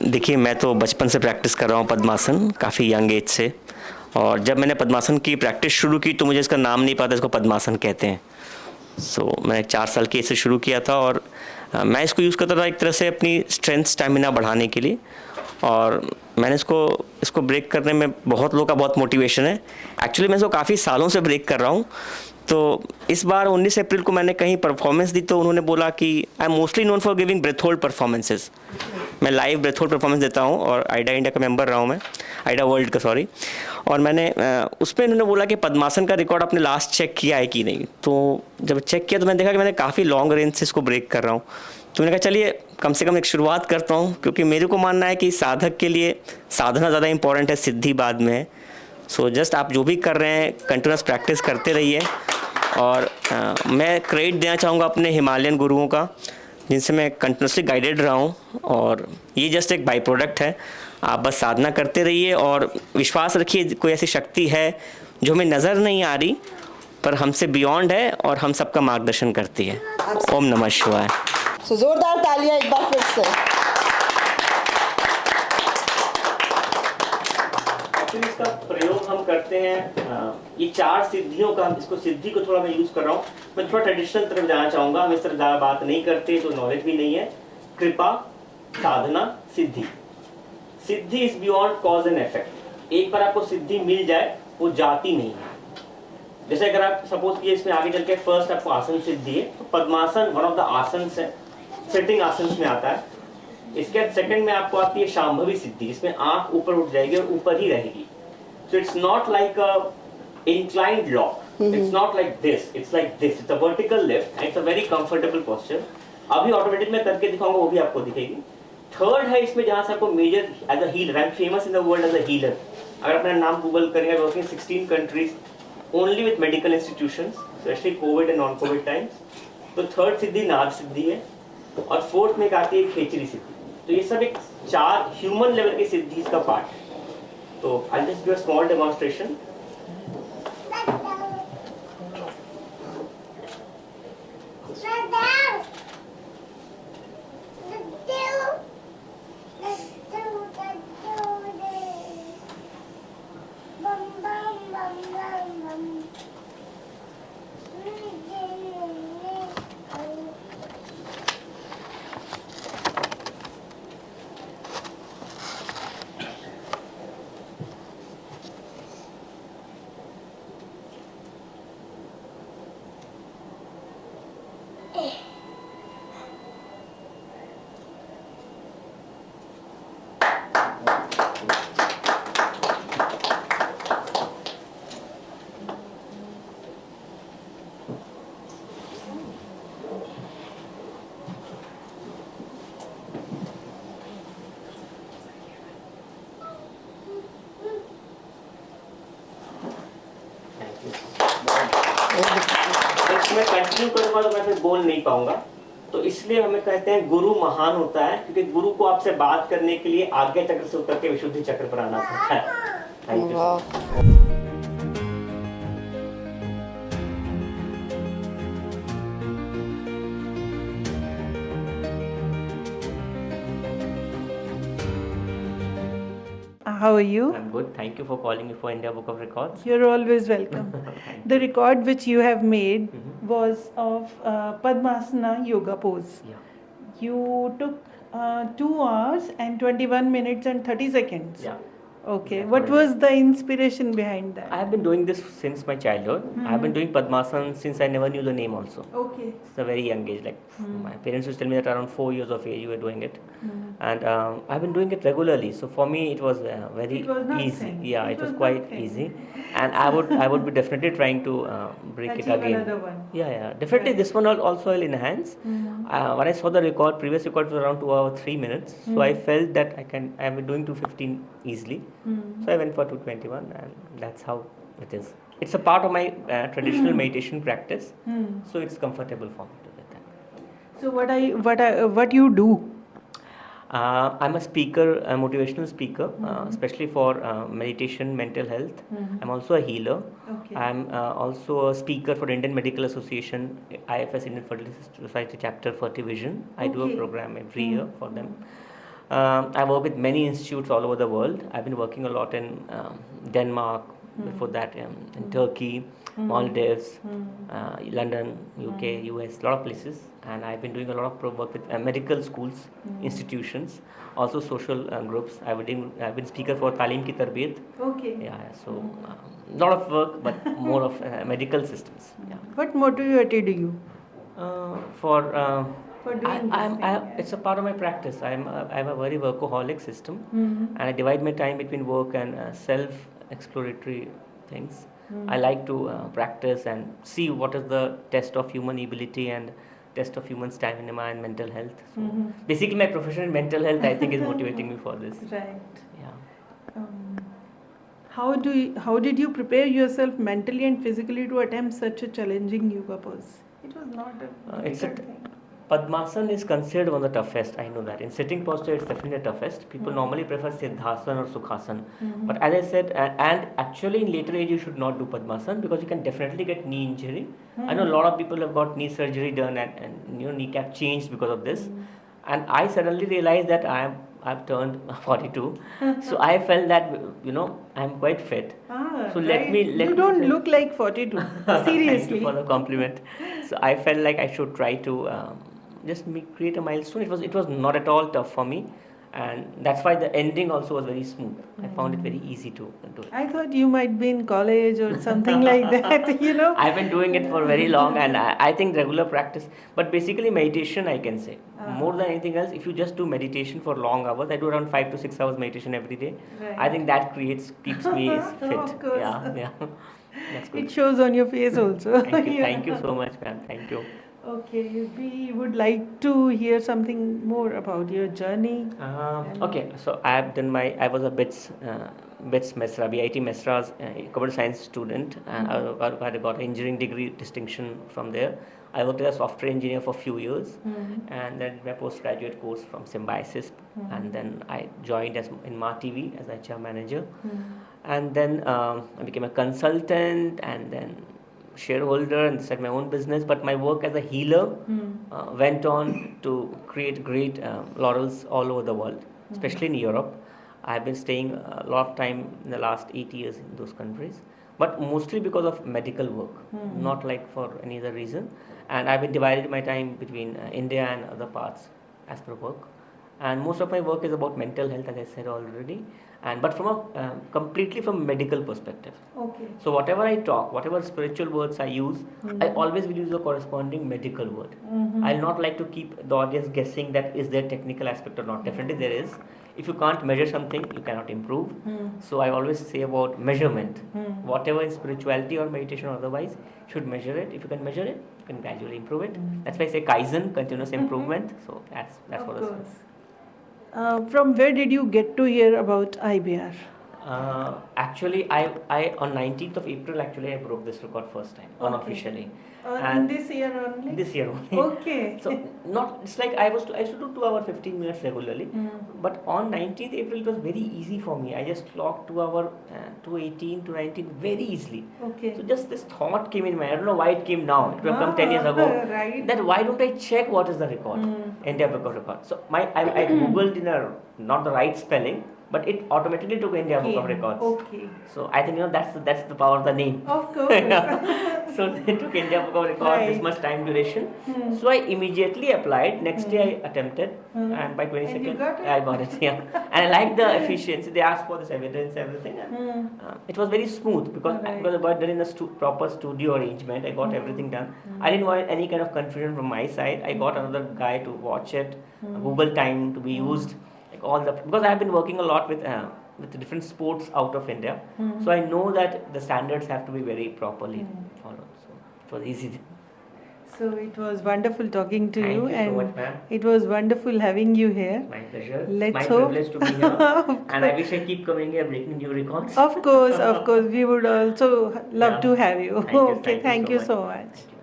देखिए, मैं तो बचपन से प्रैक्टिस कर रहा हूँ पद्मासन, काफ़ी यंग एज से। और जब मैंने पद्मासन की प्रैक्टिस शुरू की तो मुझे इसका नाम नहीं पता, इसको पद्मासन कहते हैं। मैंने 4 साल की एज से शुरू किया था और मैं इसको यूज़ करता था एक तरह से अपनी स्ट्रेंथ स्टैमिना बढ़ाने के लिए। और मैंने इसको ब्रेक करने में बहुत लोगों का बहुत मोटिवेशन है। एक्चुअली मैं इसको काफ़ी सालों से ब्रेक कर रहा हूँ। तो इस बार 19 अप्रैल को मैंने कहीं परफॉर्मेंस दी तो उन्होंने बोला कि I am mostly known for giving breath hold performances. मैं लाइव ब्रेथ होल्ड परफॉर्मेंस देता हूँ और आइडा इंडिया का मेंबर रहा हूँ मैं, आइडा वर्ल्ड का, सॉरी। और मैंने उसमें इन्होंने बोला कि पद्मासन का रिकॉर्ड आपने लास्ट चेक किया है कि नहीं। तो जब चेक किया तो मैंने देखा कि मैंने काफ़ी लॉन्ग रेंज से इसको ब्रेक कर रहा हूँ। तो मैंने कहा चलिए कम से कम एक शुरुआत करता हूँ, क्योंकि मेरे को मानना है कि साधक के लिए साधना ज़्यादा इंपॉर्टेंट है, सिद्धि बाद में है। जस्ट आप जो भी कर रहे हैं कंटिन्यूस प्रैक्टिस करते रहिए। और मैं क्रेडिट देना चाहूँगा अपने हिमालयन गुरुओं का, जिनसे मैं कंटिन्यूसली गाइडेड रहा हूँ। और ये जस्ट एक बाई प्रोडक्ट है। आप बस साधना करते रहिए और विश्वास रखिए, कोई ऐसी शक्ति है जो हमें नज़र नहीं आ रही पर हमसे बियॉन्ड है और हम सबका मार्गदर्शन करती है। ओम नमः शिवाय। जोरदार तालियां एक बार फिर से। इसका प्रयोग हम करते हैं, ये 4 सिद्धियों का, इसको सिद्धि को थोड़ा मैं यूज कर रहा हूँ। मैं थोड़ा ट्रेडिशनल तरफ जाना चाहूंगा, हम इस तरफ ज़्यादा बात नहीं करते तो नॉलेज भी नहीं है। कृपा, साधना, सिद्धि। Siddhi is beyond cause and effect. एक बार आपको सिद्धि मिल जाए वो जाती नहीं है। जैसे अगर आप सपोज किए इसमें आगे चल के फर्स्ट आपको आसन सिद्धि है तो पद्मासन वन ऑफ द आसन है, सिटिंग आसन में आता है। इसके बाद सेकंड में आपको आती है शांभवी सिद्धि, जिसमें आंख ऊपर उठ जाएगी और ऊपर ही रहेगी। So it's not like a inclined lock, it's not like this, it's like this, it's a vertical lift and it's a very comfortable posture। अभी ऑटोमेटिक में करके दिखाऊंगा, वो भी आपको दिखेगी। थर्ड है इसमें जहां से आपको major as a healer, I am famous in the world as a healer. अगर अपना नाम गूगल करेंगे, working 16 countries only with medical institutions, specially COVID and non COVID times. तो थर्ड सिद्धि नाद सिद्धि है और फोर्थ में एक आती है खेचरी सिद्धि। तो ये सब एक 4 ह्यूमन लेवल की सिद्धि का पार्ट है। तो I just do a small demonstration. मैं कंटिन्यू करूंगा तो मैं फिर बोल नहीं पाऊंगा। तो इसलिए हमें कहते हैं गुरु महान होता है, क्योंकि गुरु को आपसे बात करने के लिए आज्ञा चक्र से उतर के विशुद्धि चक्र पर आना पड़ता है। Thank you. How are you? I'm good. Thank you for calling me for India Book of Records. You're always welcome. The record which you have made was of Padmasana yoga pose. Yeah. You took 2 hours and 21 minutes and 30 seconds. Yeah. Okay. That's What what was the inspiration behind that? I have been doing this since my childhood. I have been doing Padmasan since I never knew the name also. Okay. It's a very young age. Like my parents used to tell me that around 4 years of age you were doing it. And I've been doing it regularly. So for me it was very It was nothing. easy. Yeah, it was was quite nothing. easy. And I would be definitely trying to break it Achieve again. another one. Yeah. Definitely this one also will enhance. When I saw the record, previous record was around 2 hours 3 minutes. So I felt that I am doing 215 easily. So I went for 221 and that's how it is. It's a part of my traditional meditation practice. So it's comfortable for me to do that. So what you do? I'm a speaker, a motivational speaker, especially for meditation, mental health. I'm also a healer. Okay. I'm also a speaker for the Indian Medical Association, IFS, Indian Fertility Society Chapter Fertivision. I do a Okay. program every year for them. I work with many institutes all over the world. I've been working a lot in Denmark, before that in Turkey, Maldives, London, UK, US, a lot of places. And I've been doing a lot of work with medical schools, institutions, also social groups. I've been speaker for Talim Ki Tarbiyat. Okay. Yeah, so a lot of work, but more of medical systems. Yeah. What motivated you For for doing this thing? it's a part of my practice. I'm a very workaholic system, and I divide my time between work and self-exploratory things. I like to practice and see what is the test of human ability and test of human stamina and mental health. So basically, my profession in mental health, I think, is motivating me for this. Right. Yeah. How did you prepare yourself mentally and physically to attempt such a challenging yoga pose? It was not a It's a difficult thing. Padmasana is considered one of the toughest. I know that. In sitting posture, it's definitely the toughest. People normally prefer Siddhasana or Sukhasana. But as I said, and actually in later age, you should not do Padmasana because you can definitely get knee injury. I know a lot of people have got knee surgery done and kneecap changed because of this. And I suddenly realized that I've turned 42, so I felt that I'm quite fit. So let me You don't look like 42. Thank Seriously. you for the compliment. So I felt like I should try to just create a milestone. It was not at all tough for me, and that's why the ending also was very smooth. I found it very easy to do it. I thought you might be in college or something like that, I've been doing it for very long, and I think regular practice. But basically, meditation, I can say more than anything else. If you just do meditation for long hours, I do around 5 to 6 hours meditation every day. Right. I think that keeps me fit. Of course. Yeah. That's good. It shows on your face also. Thank you so much, ma'am. Thank you. Okay, we would like to hear something more about your journey. Okay, so I was a BITS Mesra, BIT Mesra's computer science student, and I got an engineering degree distinction from there. I worked as a software engineer for a few years, and then my postgraduate course from Symbiosis, and then I joined in Ma TV as HR manager, and then I became a consultant, and then shareholder, and started my own business. But my work as a healer went on to create great laurels all over the world, especially in Europe. I've been staying a lot of time in the last 8 years in those countries, but mostly because of medical work, not like for any other reason. And I've been divided my time between India and other parts as per work. And most of my work is about mental health, as I said already, but from a completely from a medical perspective. Okay. So whatever I talk, whatever spiritual words I use, I always will use a corresponding medical word. I'll not like to keep the audience guessing that is there technical aspect or not. Definitely there is. If you can't measure something, you cannot improve. So I always say about measurement. Whatever is spirituality or meditation or otherwise, you should measure it. If you can measure it, you can gradually improve it. That's why I say Kaizen, continuous improvement. So that's what it is. From where did you get to hear about IBR? Actually, I on 19th of April, actually, I broke this record first time, unofficially. In this year only? This year only. Okay. So it's like I used to do 2 hours 15 minutes regularly, but on 19th April it was very easy for me. I just clocked 2 hour 2:18 to 19 very easily. Okay. So just this thought came in my. I don't know why it came now. It would have come 10 years ago. Right. That why don't I check what is the record, India Book of Records. So I googled in not the right spelling, but it automatically took India Book of Records. Okay. So I think that's the power of the name. Of course. So they took India Book of Records, this much time duration. So I immediately applied. Next day I attempted, and by 22nd And you got it? I got it. Yeah, and I like the efficiency. They asked for this evidence, everything, and it was very smooth because I got done in a proper studio arrangement. I got everything done. I didn't want any kind of confusion from my side. I got another guy to watch it, Google time to be used, because I have been working a lot with different sports out of India. So I know that the standards have to be very properly followed. So it was easy. So it was wonderful talking to Thank you so and much, ma'am. it was wonderful having you here. My pleasure. Let's My hope. privilege to be here. And I wish I keep coming here breaking new records. Of course, we would also love Yeah. to have you. Thank you, Okay, thank you so so much. much. Thank you.